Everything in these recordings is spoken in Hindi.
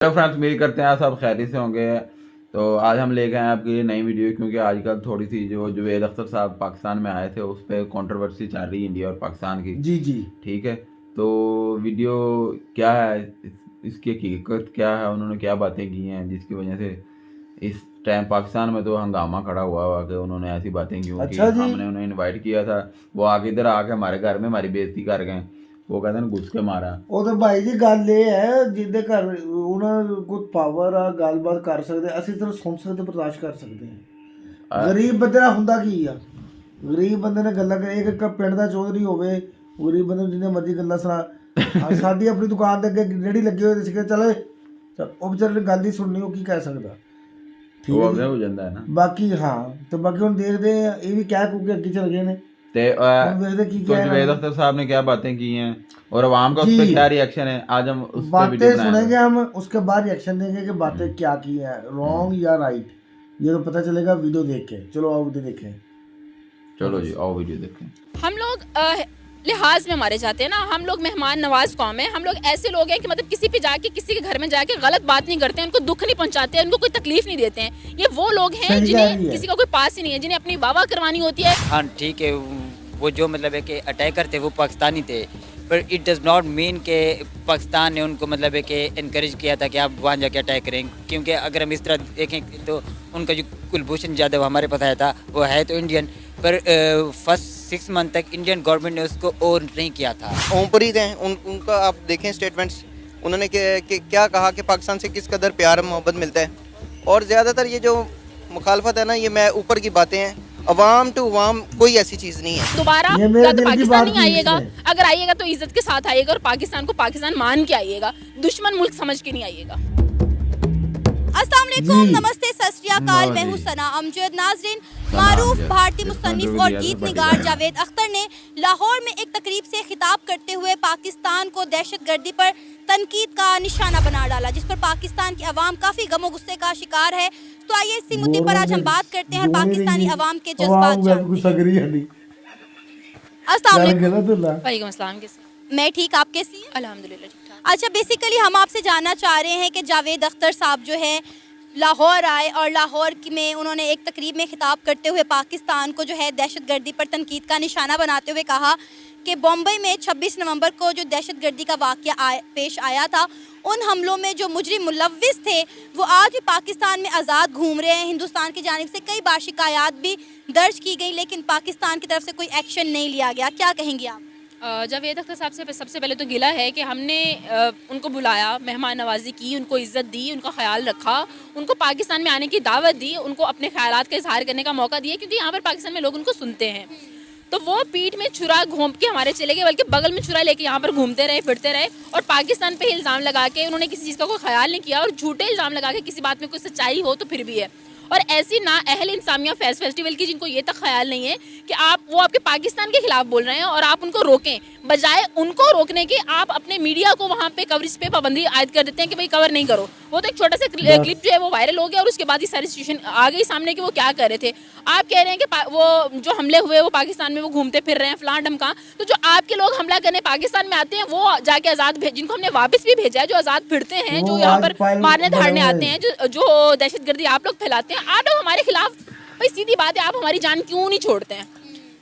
हेलो फ्रेंड्स, उम्मीद करते हैं आप सब खैरियत से होंगे। तो आज हम लेके आए आपके लिए नई वीडियो, क्योंकि आजकल थोड़ी सी जो जावेद अख्तर साहब पाकिस्तान में आए थे उस पर कंट्रोवर्सी चल रही है इंडिया और पाकिस्तान की। जी जी ठीक है, तो वीडियो क्या है, इसकी हकीकत क्या है, उन्होंने क्या बातें की हैं जिसकी वजह से इस टाइम पाकिस्तान में तो हंगामा खड़ा हुआ कि उन्होंने ऐसी बातें क्यों की। अच्छा जी। हमने उन्हें इनवाइट किया था, वो आके इधर आके हमारे घर में हमारी बेइज्जती कर गए। वो कहते हैं घुस के मारा। ਉਹ ਤਾਂ ਭਾਈ ਜੀ ਗੱਲ ਇਹ ਹੈ ਜਿਹਦੇ ਘਰ ਉਹਨਾਂ ਕੋਲ ਪਾਵਰ ਆ ਗੱਲਬਾਤ ਕਰ ਸਕਦੇ ਅਸੀਂ ਤਾਂ ਸੁਣ ਸਕਦੇ ਬਰਦਾਸ਼ਤ ਕਰ ਸਕਦੇ ਹਾਂ। ਗਰੀਬ ਬੰਦੇ ਦਾ ਹੁੰਦਾ ਕੀ ਆ, ਗਰੀਬ ਬੰਦੇ ਨੇ ਗੱਲਾਂ ਕਰ ਇੱਕ ਪਿੰਡ ਦਾ ਚੌਧਰੀ ਹੋਵੇ, ਗਰੀਬ ਬੰਦੇ ਨੂੰ ਜਿੰਨੇ ਮਰਜ਼ੀ ਗੱਲਾਂ ਸੁਣਾ। ਸਾਡੀ ਆਪਣੀ ਦੁਕਾਨ ਦੇ ਅੱਗੇ ਜਿਹੜੀ ਲੱਗੀ ਹੋਈ ਸੀ ਚਲੇ ਉਹ ਵਿਚਾਰੇ ਨੇ ਗੱਲ ਹੀ ਸੁਣਨੀ, ਉਹ ਕੀ ਕਹਿ ਸਕਦਾ। ਠੀਕ वो ਹੈ अगे ਜੀ। हो जाता है ना। ਬਾਕੀ ਹਾਂ ਤੇ ਬਾਕੀ ਹੁਣ ਦੇਖਦੇ ਆ, ਇਹ ਵੀ ਕਹਿ ਕੂ ਕੇ ਅੱਗੇ ਚਲ ਗਏ ਨੇ। ते ਹੁਣ ਦੇਖਦੇ ਕੀ तो ਕਹਿ जावेद अख्तर साहब ने क्या बातें की हैं और आवाम का उस पर जी। क्या रिएक्शन है, आज हम उस पर बातें वीडियो बनाएंगे। सुनेंगे हम, उसके बाद रिएक्शन देंगे कि बातें क्या की है, रॉन्ग या राइट, ये तो पता चलेगा वीडियो देख के। चलो आओ वीडियो देखें। चलो जी, आओ वीडियो देखें। हम लोग लिहाज में मारे जाते हैं ना, हम लोग मेहमान नवाज कौम है। हम लोग ऐसे लोग हैं कि मतलब किसी पे जाके किसी के घर में जाके गलत बात नहीं करते हैं, उनको दुख नहीं पहुंचाते हैं, उनको कोई तकलीफ नहीं देते हैं। ये वो लोग हैं सही कह जिन्हें रही है। किसी का कोई पास ही नहीं है, जिन्हें अपनी वाह करवानी होती है। हाँ ठीक है, वो जो मतलब है कि अटैकर थे वो पाकिस्तानी थे, पर इट डज़ नॉट मीन कि पाकिस्तान ने उनको मतलब है कि इनक्रेज किया था कि आप वहाँ जाके अटैक करें। क्योंकि अगर हम इस तरह देखें तो उनका जो कुलभूषण यादव हमारे पास आया था वो है तो इंडियन, पर फर्स्ट 6 मंथ तक इंडियन गवर्नमेंट ने उसको ओन नहीं किया था। ओमप्रीत हैं, उनका आप देखें स्टेटमेंट्स, उन्होंने क्या कहा कि पाकिस्तान से किस कदर प्यार मोहब्बत मिलता है। और ज़्यादातर ये जो मुखालफत है ना, ये मैं ऊपर की बातें हैं, अवाम टू अवाम कोई ऐसी चीज़ नहीं है। दोबारा ये मेरे या तो दिल की पाकिस्तान बात नहीं थी आइएगा, इसमें। अगर आइएगा तो इज्जत के साथ आइएगा और पाकिस्तान को पाकिस्तान मान के आइएगा, दुश्मन मुल्क समझ के नहीं आइएगा। अस्सलाम वालेकुम, जी। नमस्ते, सत श्री अकाल, मैं हूं सना अमजद। नाज़रीन, मारूफ भारतीय मुसन्निफ और गीत निगार जावेद अख्तर ने लाहौर में एक तकरीब से खिताब करते हुए पाकिस्तान को दहशतगर्दी पर तनकीद का निशाना बना डाला, जिस पर पाकिस्तान की आवाम काफ़ी गमो गुस्से का शिकार है। तो आइए इसी मुद्दे पर आज हम बात करते हैं और पाकिस्तानी आवाम के जज्बात जानते हैं। अस्सलाम वालेकुम। वालेकुम अस्सलाम। कैसे? मैं ठीक, आप कैसी हैं? अल्हम्दुलिल्लाह ठीक ठाक। अच्छा, बेसिकली हम आपसे जानना चाह रहे हैं कि जावेद अख्तर साहब जो है लाहौर आए और लाहौर में उन्होंने एक तकरीब में खिताब करते हुए पाकिस्तान को जो है दहशतगर्दी पर तनकीद का निशाना बनाते हुए कहा कि बॉम्बे में 26 नवंबर को जो दहशतगर्दी का वाक़या पेश आया था, उन हमलों में जो मुजरिम मुलव्विस थे वो आज भी पाकिस्तान में आज़ाद घूम रहे हैं। हिंदुस्तान की जानिब से कई बार शिकायत भी दर्ज की गई, लेकिन पाकिस्तान की तरफ से कोई एक्शन नहीं लिया गया। क्या कहेंगे आप? जावेद अख्तर साहब से सबसे पहले तो गिला है कि हमने उनको बुलाया, मेहमान नवाजी की, उनको इज़्ज़त दी, उनका ख्याल रखा, उनको पाकिस्तान में आने की दावत दी, उनको अपने ख्यालात का इजहार करने का मौका दिया, क्योंकि यहाँ पर पाकिस्तान में लोग उनको सुनते हैं। तो वो पीठ में छुरा घोंप के हमारे चले गए, बल्कि बगल में छुरा लेके यहाँ पर घूमते रहे, फिरते रहे और पाकिस्तान पे इल्ज़ाम लगा के उन्होंने किसी चीज़ का कोई ख्याल नहीं किया और झूठे इल्ज़ाम लगा के किसी बात में कोई सच्चाई हो तो फिर भी है। और ऐसी ना अहल इंसामिया फेस्टिवल की जिनको ये तक ख्याल नहीं है कि वो आपके पाकिस्तान के खिलाफ बोल रहे हैं और आप उनको रोकें, बजाय उनको रोकने के आप अपने मीडिया को वहाँ पे कवरेज पे पाबंदी आयद कर देते हैं कि भाई कवर नहीं करो। वो तो एक छोटा सा क्लिप जो है वो वायरल हो गया और उसके बाद ही सारी सिचुएशन आ गई सामने कि वो क्या कर रहे थे। आप कह रहे हैं कि वो जो हमले हुए वो पाकिस्तान में वो घूमते फिर रहे हैं फलां ढमका, तो जो आपके लोग हमला करने पाकिस्तान में आते हैं वो जाके आज़ाद जिनको हमने वापस भी भेजा है, जो आज़ाद फिरते हैं, जो यहाँ पर मारने धारने आते हैं, जो दहशतगर्दी आप लोग फैलाते हैं, आप लोग हमारे खिलाफ, भाई सीधी बात है, आप हमारी जान क्यों नहीं छोड़ते हैं?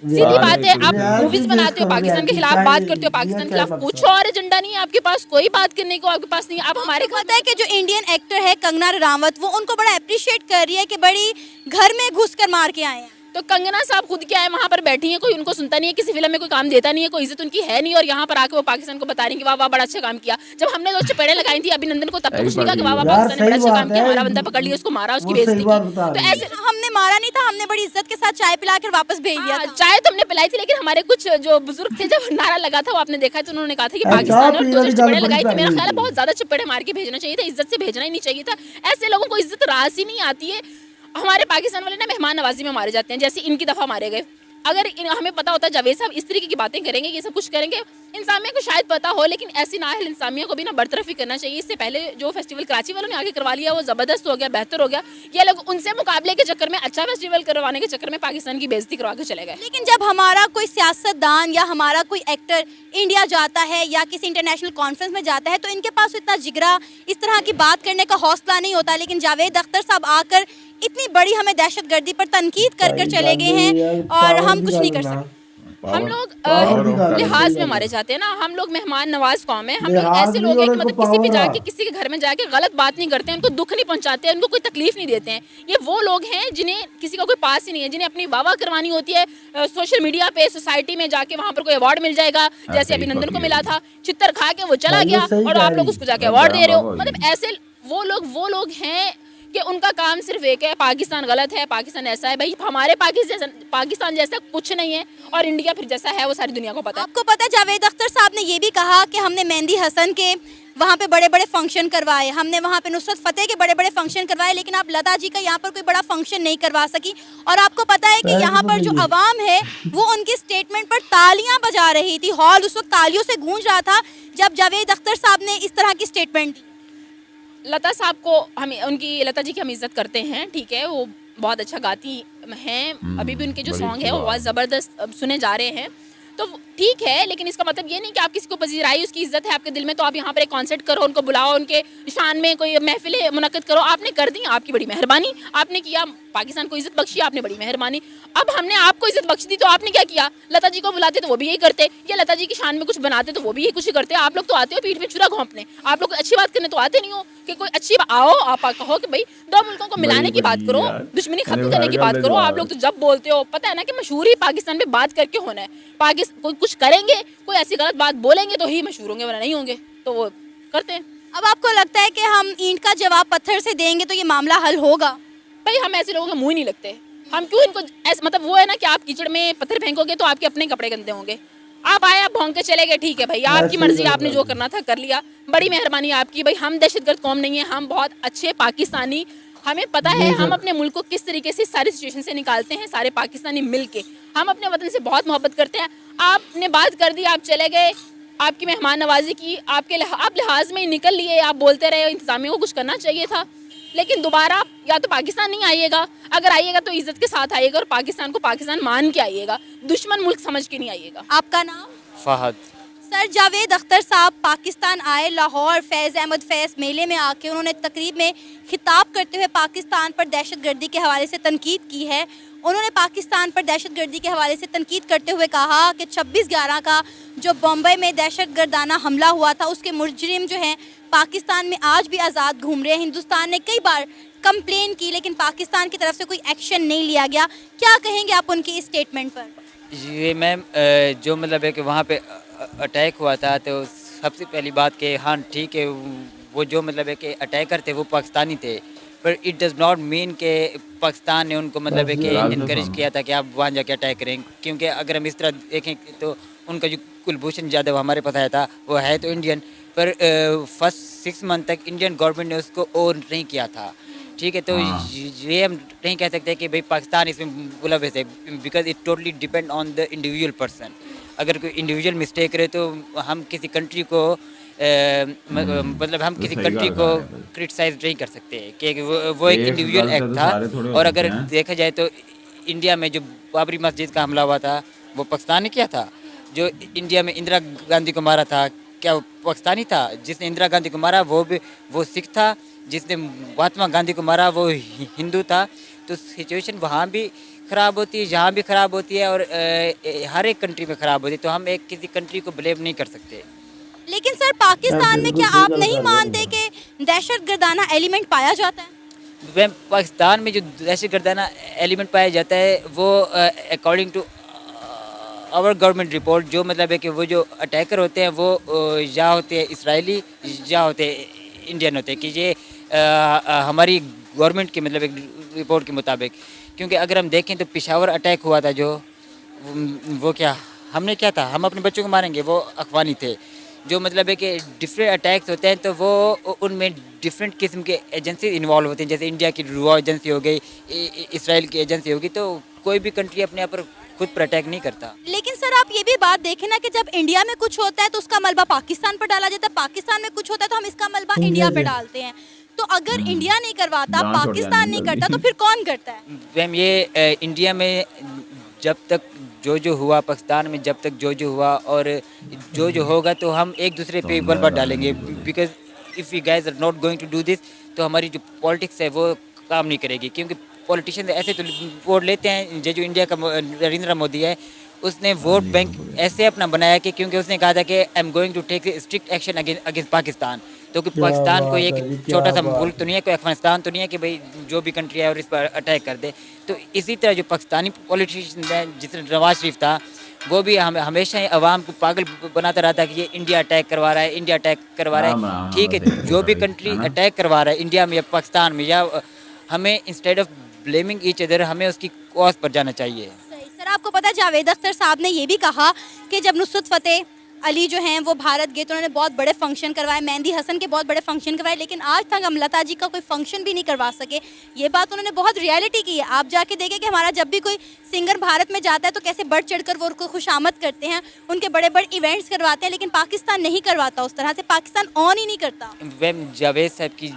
सीधी बात है, आप मूवीज बनाते हो, पाकिस्तान के खिलाफ बात करते हो, पाकिस्तान के खिलाफ कुछ और एजेंडा नहीं है आपके पास, कोई बात करने को आपके पास नहीं है। आप हमारे पता है कि जो इंडियन एक्टर है कंगना रनावत, वो उनको बड़ा अप्रिशिएट कर रही है कि बड़ी घर में घुसकर मार के आए हैं। तो कंगना साहब खुद क्या है, वहाँ पर बैठी हैं, कोई उनको सुनता नहीं है, किसी फिल्म में कोई काम देता नहीं है, कोई इज्जत उनकी है नहीं, और यहाँ पर आके वो पाकिस्तान को बता रही हैं कि वाह वाह बड़ा अच्छा काम किया। जब हमने दो चपेड़े लगाई थी अभिनंदन को, तब तो कुछ नहीं कहा कि वाह वाह पाकिस्तान ने बड़ा अच्छा काम किया, हमारा बंदा पकड़ लिया, उसको मारा, उसकी बेइज्जती की। तो ऐसे हमने मारा नहीं था, हमने बड़ी इज्जत के साथ चाय पिला कर वापस भेज दिया। चाय तो हमने पिलाई थी, लेकिन हमारे कुछ जो बुजुर्ग थे, जब नारा लगा था वो आपने देखा तो उन्होंने कहा था कि पाकिस्तान ने दो चपेड़े लगाई थी। मेरा ख्याल है बहुत ज्यादा चपेड़े मार के भेजना चाहिए था, इज्जत से भेजना ही नहीं चाहिए था। ऐसे लोगों को इज्जत रास ही नहीं आती है। हमारे पाकिस्तान वाले ना मेहमान नवाजी में मारे जाते हैं, जैसे इनकी दफ़ा मारे गए। हमें पता होता है जावेद साहब इस तरीके की बातें करेंगे, ये सब कुछ करेंगे, इंसामिया को शायद पता हो, लेकिन ऐसी नाअहल इंसामिया को भी ना बरतरफी करना चाहिए। इससे पहले जो फेस्टिवल कराची वालों ने आगे करवा लिया वो ज़बरदस्त हो गया, बेहतर हो गया। ये लोग उनसे मुकाबले के चक्कर में, अच्छा फेस्टिवल करवाने के चक्कर में पाकिस्तान की बेइज्जती करवा के चले गए। लेकिन जब हमारा कोई सियासतदान या हमारा कोई एक्टर इंडिया जाता है या किसी इंटरनेशनल कॉन्फ्रेंस में जाता है तो इनके पास इतना जिगरा, इस तरह की बात करने का हौसला नहीं होता। लेकिन जावेद अख्तर साहब आकर इतनी बड़ी हमें दहशतगर्दी पर तनकीद कर कर चले गए हैं और हम कुछ नहीं कर सकते। हम लोग पावर लिहाज में मारे जाते हैं ना, हम लोग मेहमान नवाज कौम है, हम लोग लिहाज ऐसे नहीं लोग हैं कि और मतलब इनको किसी भी पावर जाके है। किसी के घर में जाके गलत बात नहीं करते हैं, उनको दुख नहीं पहुंचाते हैं, उनको कोई तकलीफ नहीं देते हैं। ये वो लोग हैं जिन्हें किसी का कोई पास ही नहीं है, जिन्हें अपनी वाह करवानी होती है सोशल मीडिया पे, सोसाइटी में जाके वहाँ पर कोई अवार्ड मिल जाएगा, जैसे अभिनंदन को मिला था, चित्तर खा के वो चला गया और आप लोग उसको जाके अवार्ड दे रहे हो। मतलब ऐसे वो लोग हैं कि उनका काम सिर्फ एक है, पाकिस्तान गलत है, पाकिस्तान ऐसा है। भाई हमारे पाकिस्तान जैसा कुछ नहीं है और इंडिया फिर जैसा है वो सारी दुनिया को पता है। आपको पता है जावेद अख्तर साहब ने ये भी कहा कि हमने मेहंदी हसन के वहाँ पे बड़े बड़े फंक्शन करवाए, हमने वहाँ पे नुसरत फतेह के बड़े बड़े फंक्शन करवाए, लेकिन आप लता जी का यहाँ पर कोई बड़ा फंक्शन नहीं करवा सकी। और आपको पता है कि यहाँ पर जो अवाम है वो उनकी स्टेटमेंट पर तालियां बजा रही थी, हॉल उस वक्त तालियों से गूंज रहा था जब जावेद अख्तर साहब ने इस तरह की स्टेटमेंट दी। लता साहब को लता जी की हम इज्जत करते हैं, ठीक है, वो बहुत अच्छा गाती हैं, अभी भी उनके जो सॉन्ग है वो बहुत ज़बरदस्त सुने जा रहे हैं, तो ठीक है। लेकिन इसका मतलब ये नहीं कि आप किसी को पजीराई, उसकी इज्जत है आपके दिल में तो आप यहाँ पर एक कॉन्सर्ट करो, उनको बुलाओ, उनके शान में कोई महफिलें मुनक्किद करो। आपने कर दी, आपकी बड़ी मेहरबानी, आपने किया, पाकिस्तान को इज्जत बख्शी, आपने बड़ी मेहरबानी। अब हमने आपको इज्जत बख्श दी तो आपने क्या किया? लता जी को बुलाते तो वो भी यही करते, या लता जी की शान में कुछ बनाते तो वो भी यही कुछ करते। आप लोग तो आते हो पीठ में छुरा घोंपने, आप लोग अच्छी बात करने तो आते नहीं हो कि कोई अच्छी आओ आप कहो कि भाई दो मुल्कों को मिलाने की बात करो, दुश्मनी खत्म करने की बात करो। आप लोग तो जब बोलते हो पता है ना कि मशहूर ही पाकिस्तान में बात करके होना है। कोई कुछ करेंगे, कोई ऐसी गलत बात बोलेंगे तो ही मशहूर होंगे, वरना नहीं होंगे, तो वो करते हैं। अब आपको लगता है कि हम ईंट का जवाब पत्थर से देंगे तो ये मामला हल होगा? भाई हम ऐसे लोगों के मुंह ही नहीं लगते, हम क्यों इनको ऐसे, मतलब वो है ना कि आप कीचड़ में पत्थर फेंकोगे तो आपके अपने कपड़े गंदे होंगे। आप आए, आप भौंक के चले गए, ठीक है भाई, आपकी मर्जी, आपने जो करना था कर लिया, बड़ी मेहरबानी आपकी। भाई हम दहशतगर्द कौम नहीं है, हम बहुत अच्छे पाकिस्तानी, हमें पता है हम अपने मुल्क को किस तरीके से सारी सिचुएशन से निकालते हैं, सारे पाकिस्तानी मिल के। हम अपने वतन से बहुत मोहब्बत करते हैं। आपने बात कर दी, आप चले गए, आपकी मेहमान नवाजी की, आप लिहाज में ही निकल लिए, आप बोलते रहे, इंतजामिया को कुछ करना चाहिए था। लेकिन दोबारा या तो पाकिस्तान नहीं आइएगा, अगर आइएगा तो इज्जत के साथ आइएगा और पाकिस्तान को पाकिस्तान मान के आइएगा, दुश्मन मुल्क समझ के नहीं आइएगा। आपका नाम? फहद। सर जावेद अख्तर साहब पाकिस्तान आए, लाहौर फैज़ अहमद फैज़ मेले में आके उन्होंने तकरीब में खिताब करते हुए पाकिस्तान पर दहशतगर्दी के हवाले से तनकीद की है। उन्होंने पाकिस्तान पर दहशतगर्दी के हवाले से तनकीद करते हुए कहा कि 26/11 का जो बम्बई में दहशतगर्दाना हमला हुआ था उसके मुजरिम जो हैं पाकिस्तान में आज भी आज़ाद घूम रहे हैं। हिंदुस्तान ने कई बार कंप्लेन की लेकिन पाकिस्तान की तरफ से कोई एक्शन नहीं लिया गया। क्या कहेंगे आप उनकी इस स्टेटमेंट पर? ये मैम जो मतलब है कि वहाँ पे अटैक हुआ था तो सबसे पहली बात कि हाँ ठीक है, वो जो मतलब है कि अटैकर थे वो पाकिस्तानी थे, पर इट डज़ नॉट मीन कि पाकिस्तान ने उनको मतलब है कि इनकरेज किया था कि आप वहाँ जाके अटैक करें। क्योंकि अगर हम इस तरह देखें तो उनका जो कुलभूषण यादव हमारे पास आया था वो है तो इंडियन, पर फर्स्ट 6 मंथ तक इंडियन गवर्नमेंट ने उसको ओन नहीं किया था, ठीक है। तो ये हम नहीं कह सकते कि भाई पाकिस्तान इसमें मुलव्वस है, because it totally depend on the individual person. अगर कोई इंडिविजुअल मिस्टेक करे तो हम किसी कंट्री को मतलब हम किसी कंट्री को क्रिटिसाइज नहीं कर सकते कि वो एक इंडिविजुअल एक्ट था। और अगर देखा जाए तो इंडिया में जो बाबरी मस्जिद का हमला हुआ था वो पाकिस्तान ने किया था। जो इंडिया में इंदिरा गांधी को मारा था क्या वो पाकिस्तानी था? जिसने इंदिरा गांधी को मारा वो सिख था, जिसने महात्मा गांधी को मारा वो हिंदू था। तो सिचुएशन वहाँ भी ख़राब होती है, यहाँ भी ख़राब होती है और हर एक कंट्री में ख़राब होती है। तो हम एक किसी कंट्री को ब्लेम नहीं कर सकते। लेकिन सर पाकिस्तान में क्या आप नहीं मानते कि दहशतगर्दाना एलिमेंट पाया जाता है? पाकिस्तान में जो दहशतगर्दाना एलिमेंट पाया जाता है वो according to our government report जो मतलब है कि वो जो अटैकर होते हैं वो या होते हैं इसराइली या होते हैं इंडियन होते हैं कि ये हमारी गवर्नमेंट की मतलब एक रिपोर्ट के मुताबिक। क्योंकि अगर हम देखें तो पेशावर अटैक हुआ था जो वो क्या हमने क्या था, हम अपने बच्चों को मारेंगे, वो अफगानी थे। जो मतलब है कि डिफरेंट अटैक्स होते हैं तो वो उनमें डिफरेंट किस्म के एजेंसी इन्वॉल्व होते हैं, जैसे इंडिया की रॉ एजेंसी हो गई, इसराइल की एजेंसी होगी। तो कोई भी कंट्री अपने आप पर खुद पर अटैक नहीं करता। लेकिन सर आप ये भी बात देखें ना कि जब इंडिया में कुछ होता है तो उसका मलबा पाकिस्तान पर डाला जाता है, पाकिस्तान में कुछ होता है तो हम इसका मलबा इंडिया पे डालते हैं। तो अगर इंडिया नहीं करवाता, जान छोड़ पाकिस्तान जानी नहीं जल्दी। करता तो फिर कौन करता है? मैम ये इंडिया में जब तक जो हुआ, पाकिस्तान में जब तक जो हुआ और जो होगा तो हम एक दूसरे पे बलबा डालेंगे। Because if you guys are not going to do this तो हमारी जो पॉलिटिक्स है वो काम नहीं करेगी। क्योंकि पॉलिटिशियन ऐसे तो वोट लेते हैं, जो इंडिया का नरेंद्र मोदी है उसने वोट बैंक ऐसे अपना बनाया कि क्योंकि उसने कहा था कि I am going to take strict action against Pakistan. तो कि पाकिस्तान कोई एक छोटा सा मुल्क तो नहीं है, कोई अफगानिस्तान तो नहीं है कि भाई जो भी कंट्री है और इस पर अटैक कर दे। तो इसी तरह जो पाकिस्तानी पॉलिटिशियन है, जिस नवाज शरीफ था, वो भी हमेशा ही अवाम को पागल बनाता रहता है कि ये इंडिया अटैक करवा रहा है, इंडिया अटैक करवा रहा है। ठीक है, जो भी कंट्री अटैक करवा रहा है इंडिया में या पाकिस्तान में, या हमें instead of blaming each other हमें उसकी कॉज पर जाना चाहिए। सर आपको पता है जावेद अख्तर साहब ने ये भी कहा कि जब नुसरत फ़तेह अली जो हैं वो भारत गए तो उन्होंने बहुत बड़े फंक्शन करवाए, मेहंदी हसन के बहुत बड़े फंक्शन करवाए, लेकिन आज तक हम लता जी का कोई फंक्शन भी नहीं करवा सके। ये बात उन्होंने बहुत रियलिटी की है। आप जाके देखें कि हमारा जब भी कोई सिंगर भारत में जाता है तो कैसे बढ़ चढ़कर वो उनको खुशामद करते हैं, उनके बड़े बड़े इवेंट्स करवाते हैं, लेकिन पाकिस्तान नहीं करवाता उस तरह से, पाकिस्तान ऑन ही नहीं करता। मैम जावेद साहब की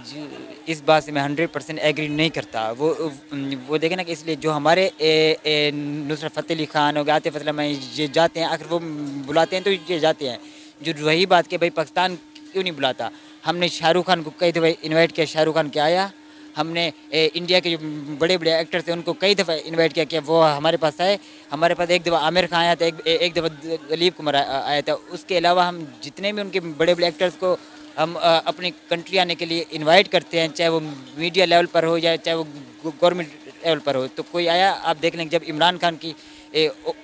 इस बात से मैं 100% एग्री नहीं करता। वो देखें ना कि इसलिए जो हमारे नुसरत फ़तेह अली खान हो गए, आतिफ असलम ये जाते हैं, आखिर वो बुलाते हैं तो ये जाते हैं। जो वही बात कि भाई पाकिस्तान क्यों नहीं बुलाता। हमने शाहरुख खान को कई दफ़ा इनवाइट किया, शाहरुख खान क्या आया। हमने इंडिया के जो बड़े बड़े एक्टर्स हैं उनको कई दफ़ा इनवाइट किया कि वो हमारे पास आए। हमारे पास एक दफ़ा आमिर खान आया था, एक दफ़ा दिलीप कुमार आया था। उसके अलावा हम जितने भी उनके बड़े बड़े एक्टर्स को हम अपनी कंट्री आने के लिए इनवाइट करते हैं, चाहे वो मीडिया लेवल पर हो या चाहे वो गवर्नमेंट लेवल पर हो। तो कोई आया, आप देख लें जब इमरान खान की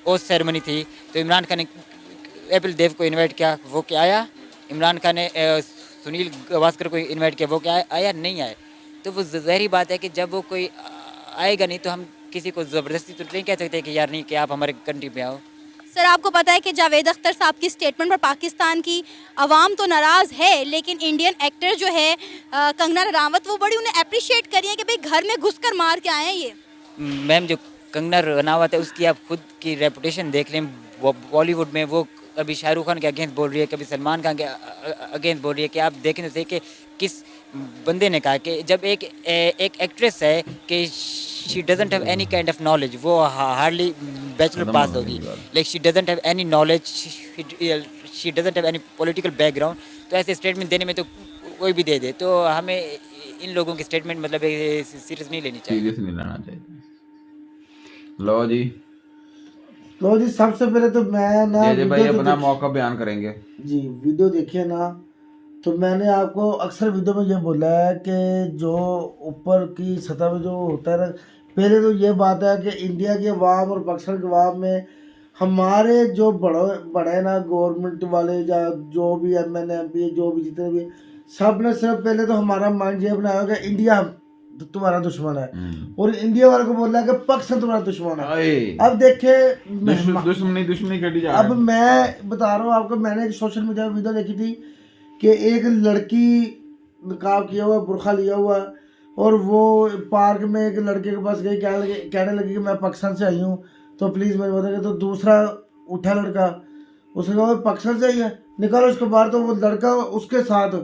ओथ सेरेमनी थी तो इमरान खान ने कपिल देव को इनवाइट किया, वो क्या आया। इमरान खान ने सुनील गावस्कर को इनवाइट किया, वो क्या आया, नहीं आए। तो वो ज़ाहिर बात है कि जब वो कोई आएगा नहीं तो हम किसी को ज़बरदस्ती तो नहीं कह सकते कि यार नहीं कि आप हमारे कंट्री में आओ। सर आपको पता है कि जावेद अख्तर साहब की स्टेटमेंट पर पाकिस्तान की आवाम तो नाराज़ है, लेकिन इंडियन एक्टर जो है कंगना रनावत वो बड़ी उन्हें अप्रिशिएट करी है कि भाई घर में घुसकर मार के आए हैं ये। मैम जो कंगना रनावत है उसकी आप खुद की रेपुटेशन देख लें बॉलीवुड में। वो कभी शाहरुख खान के अगेंस्ट बोल रही है, कभी सलमान खान के अगेंस्ट बोल रही है। कि आप देखें तो कि किस बंदे ने कहा कि जब एक एक्ट्रेस है कि she doesn't have any kind of knowledge, वो हार्डली बैचलर पास होगी, like she doesn't have any knowledge, she doesn't have any political background. तो ऐसे स्टेटमेंट देने में तो कोई भी दे दे। तो हमें इन लोगों की स्टेटमेंट मतलब सीरियस नहीं लेनी चाहिए, सीरियस नहीं लेना चाहिए। लो जी, सबसे पहले तो मैं ना भाई अपना मौका बयान करेंगे जी। वीडियो देखिए ना, तो मैंने आपको अक्सर वीडियो में ये बोला है कि जो ऊपर की सतह में जो होता है ना, पहले तो ये बात है कि इंडिया के अवाम और पाकिस्तान के अवाम में हमारे जो बड़े ना गवर्नमेंट वाले या जो भी MN MP जो भी जितने भी सब ने सिर्फ पहले तो हमारा माइंड ये बनाया कि इंडिया तुम्हारा दुश्मन है और इंडिया वाले को बोल रहा है कि पाकिस्तान तुम्हारा दुश्मन है। अब देखे दुश्मनी कटी जा। अब मैं बता रहा हूँ आपको, मैंने एक सोशल मीडिया में वीडियो देखी थी कि एक लड़की निकाब किया हुआ, बुरखा लिया हुआ, और वो पार्क में एक लड़के के पास गई, कहने लगी कि मैं पाकिस्तान से आई हूँ तो प्लीज़ मेरे बताइए। तो दूसरा उठा लड़का, उसने कहा पाकिस्तान से आई है, निकालो उसको बाहर। तो वो लड़का उसके साथ,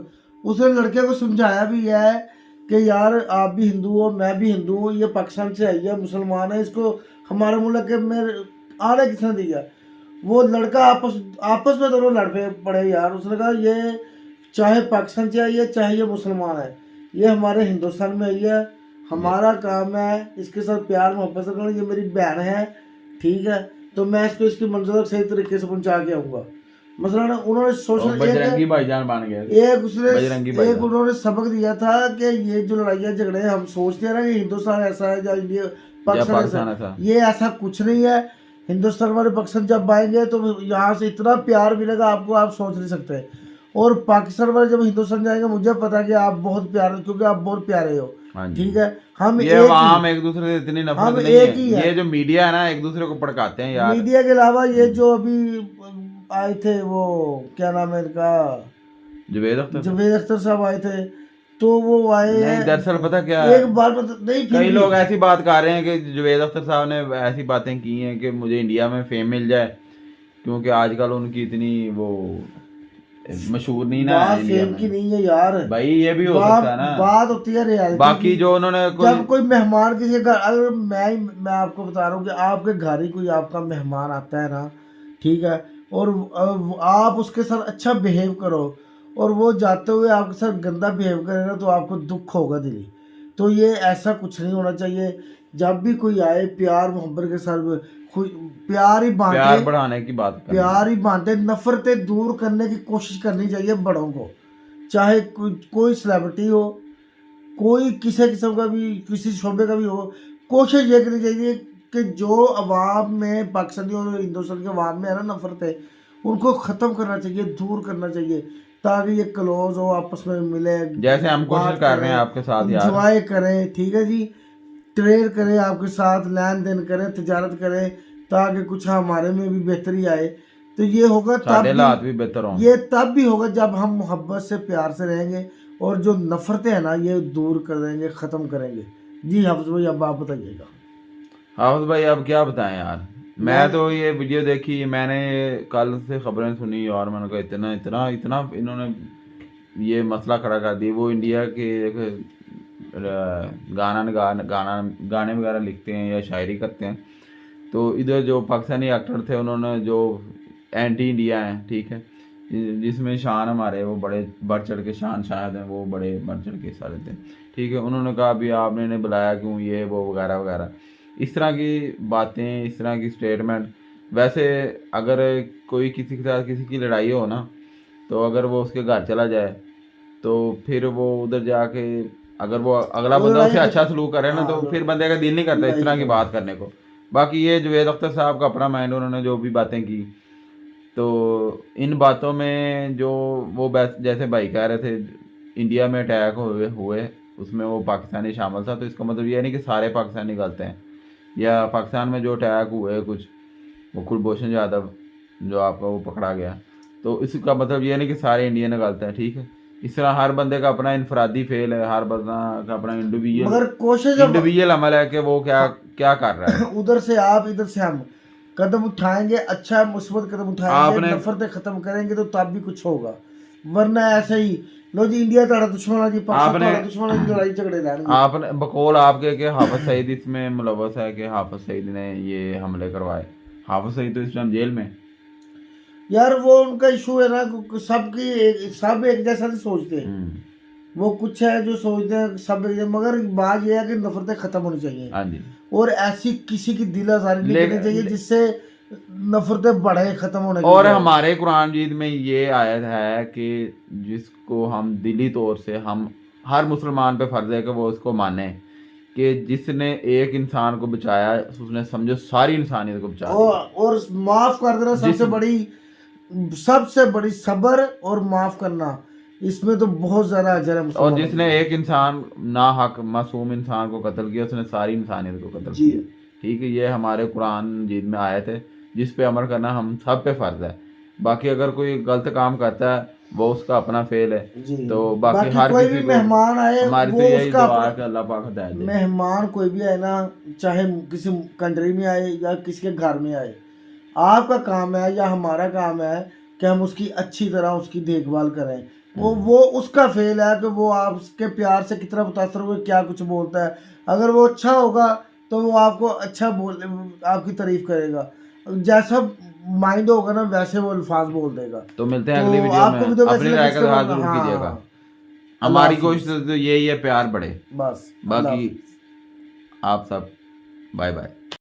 उसने लड़के को समझाया भी है कि यार आप भी हिंदू हो, मैं भी हिंदू हूँ, ये पाकिस्तान से आई है, मुसलमान है, इसको हमारे मुल्क में आने किसने दिया। वो लड़का आपस में दोनों लड़ पड़े यार। उसने कहा ये चाहे पाकिस्तान से आई है चाहे ये मुसलमान है, ये हमारे हिंदुस्तान में आई है, हमारा काम है इसके साथ प्यार मोहब्बत से करना, ये मेरी बहन है, ठीक है, तो मैं इसको इसकी मंजिल तक सही तरीके से पहुंचा के आऊँगा। मसलन उन्होंने सोशल बजरंगी भाईजान बन गए, एक उन्होंने सबक दिया था कि ये जो लड़ाइयाँ झगड़े हम सोचते हैं ना कि हिंदुस्तान ऐसा है या इंडिया पाकिस्तान ऐसा, ये ऐसा कुछ नहीं है। हिंदुस्तान वाले पाकिस्तान जब आएंगे तो यहाँ से इतना प्यार मिलेगा आपको, आप सोच नहीं सकते। और पाकिस्तान वाले जब हिंदुस्तान जाएंगे, मुझे पता है कि आप बहुत प्यारे, क्योंकि आप बहुत प्यारे हो, ठीक है। हम ये एक दूसरे से इतनी नफरत नहीं है। ये जो मीडिया है ना एक दूसरे को भड़काते हैं यार। मीडिया के अलावा ये जो अभी आए थे वो क्या नाम है इनका, जावेद अख्तर साहब आए थे, तो वो आए नहीं हैं। दरअसल पता क्या है, एक बार नहीं, फिर कई भी- लोग ऐसी बात कर रहे हैं कि जावेद अख्तर साहब ने ऐसी बातें की हैं कि मुझे इंडिया में फेम मिल जाए, क्योंकि आजकल उनकी इतनी वो मशहूर नहीं ना है बात इंडिया फेम की में। नहीं है यार, भाई ये भी हो बात सकता है ना। बात होती है रियलिटी बाकी की। जो उन्होंने जब कोई मेहमान किसी के घर, अगर मैं आपको बता रहा हूँ कि आपके घर ही कोई आपका मेहमान आता है ना, ठीक है, और आप उसके साथ अच्छा बिहेव करो और वो जाते हुए आपके साथ गंदा बिहेव करे ना, तो आपको दुख होगा दिली। तो ये ऐसा कुछ नहीं होना चाहिए। जब भी कोई आए प्यार मोहब्बत के साथ प्यार ही प्यार बांटे, बढ़ाने की बात कर प्यार ही बांटे, नफरतें दूर करने की कोशिश करनी चाहिए बड़ों को, चाहे कोई सेलिब्रिटी हो, कोई किसी किस्म का भी, किसी शोबे का भी हो। कोशिश ये करनी चाहिए कि जो अवाम में, पाकिस्तानी और हिंदुस्तान के अवाम में है ना नफरत है, उनको ख़त्म करना चाहिए, दूर करना चाहिए, ताकि ये क्लोज हो, आपस में मिले, जैसे हम कोशिश कर रहे हैं आपके साथ यार। इंजॉय करें, ठीक है जी, ट्रेड करें आपके साथ, लेन देन करें, तजारत करें, ताकि कुछ हमारे में भी बेहतरी आए। तो ये होगा साढ़े हालात भी बेहतर हों। ये तब भी होगा जब हम मोहब्बत से प्यार से रहेंगे और जो नफरतें हैं ना ये दूर कर देंगे, ख़त्म करेंगे। जी हाफिज भाई अब आप बताइएगा। हाफिज भाई अब क्या बताएं यार, मैं तो ये वीडियो देखी, मैंने कल से खबरें सुनी और मैंने कहा इतना इतना इतना इन्होंने ये मसला खड़ा कर दिया। वो इंडिया के एक गाने वगैरह लिखते हैं या शायरी करते हैं, तो इधर जो पाकिस्तानी एक्टर थे उन्होंने जो एंटी इंडिया हैं, ठीक है, जिसमें शान हमारे वो बड़े बढ़ चढ़ के, शान शायद हैं वो बड़े बढ़ चढ़ के सारे थे, ठीक है, उन्होंने कहा अभी आपने इन्हें बुलाया क्यों, ये वो वगैरह वगैरह, इस तरह की बातें, इस तरह की स्टेटमेंट। वैसे अगर कोई किसी के साथ किसी की लड़ाई हो ना, तो अगर वो उसके घर चला जाए तो फिर वो उधर जाके अगर वो अगला बंदा उससे अच्छा सलूक करे ना, तो फिर बंदे का दिल नहीं करता इस तरह की बात करने को। बाकी ये जावेद अख्तर साहब का अपना माइंड, उन्होंने जो भी बातें की, तो इन बातों में जो वो जैसे भाई कह रहे थे इंडिया में अटैक हुए उसमें वो पाकिस्तानी शामिल था, तो इसका मतलब ये नहीं कि सारे पाकिस्तानी गलत हैं, या पाकिस्तान में जो अटैक हुए कुछ, वो कुलभूषण यादव जो आपका वो पकड़ा गया, तो इसका मतलब ये नहीं कि सारे इंडियन गलत हैं, ठीक है। इस तरह हर बंदे का अपना इनफरादी फेल है, हर बंदा का अपना इंडिविजुअल अमल है कि वो क्या क्या कर रहा है। उधर से आप, इधर से हम कदम उठाएंगे, अच्छा मुस्बत कदम उठाएंगे, नफरतें खत्म करेंगे, तो तब भी कुछ होगा। वरना ऐसे ही लो जी इंडिया ताड़ा दुश्मन है जी, पाकिस्तान ताड़ा दुश्मन है जी, लड़ाई झगड़े रहने। आपने बकौल आपके कि हाफिज सईद इसमें मुलव्वस है कि हाफिज सईद ने ये हमले करवाए। हाफिज सईद तो इस टाइम जेल में यार, वो उनका इशू है ना, सब एक जैसा नहीं सोचते। वो कुछ है जो सोचते हैं सब एक जैसा, मगर बात ये है कि नफरतें खत्म होनी चाहिए। हाँ जी। और ऐसी किसी की दिल आजारी नहीं करनी चाहिए जिससे नफरतें बढ़े, खत्म होने की। और हमारे कुरान मजीद में ये आयत है कि जिसको हम दिली तौर से, हम हर मुसलमान पे फर्ज है कि वो उसको माने कि जिसने एक इंसान को बचाया उसने समझो सारी इंसानियत को बचाया। और माफ कर देना सबसे बड़ी सब्र और माफ करना, इसमें तो बहुत ज्यादा अजर है। और जिसने एक इंसान ना हक मासूम इंसान को कत्ल किया उसने सारी इंसानियत को कत्ल किया, ठीक है। ये हमारे कुरान मजीद में आयत है जिस पे अमल करना हम सब पे फर्ज है। बाकी अगर कोई गलत काम करता है वो उसका अपना फेल है, तो बाकी हर कोई किसी भी मेहमान आए, हमारी तो यही दुआ है कि अल्लाह पाक हिदायत दे। मेहमान कोई भी आए ना, चाहे किसी कंट्री में आए या किसी के घर में आए, आपका काम है या हमारा काम है कि हम उसकी अच्छी तरह उसकी देखभाल करें। वो उसका फेल है कि वो आपके प्यार से कितना मुतासर हुए, क्या कुछ बोलता है। अगर वो अच्छा होगा तो वो आपको अच्छा आपकी तारीफ करेगा, जैसा माइंड होगा ना वैसे वो अल्फाज बोल देगा। तो मिलते हैं अगली वीडियो में, अपनी राय का इज़हार जरूर कीजिएगा। हमारी कोशिश तो यही है प्यार बढ़े, बस। बाकी आप सब बाय बाय।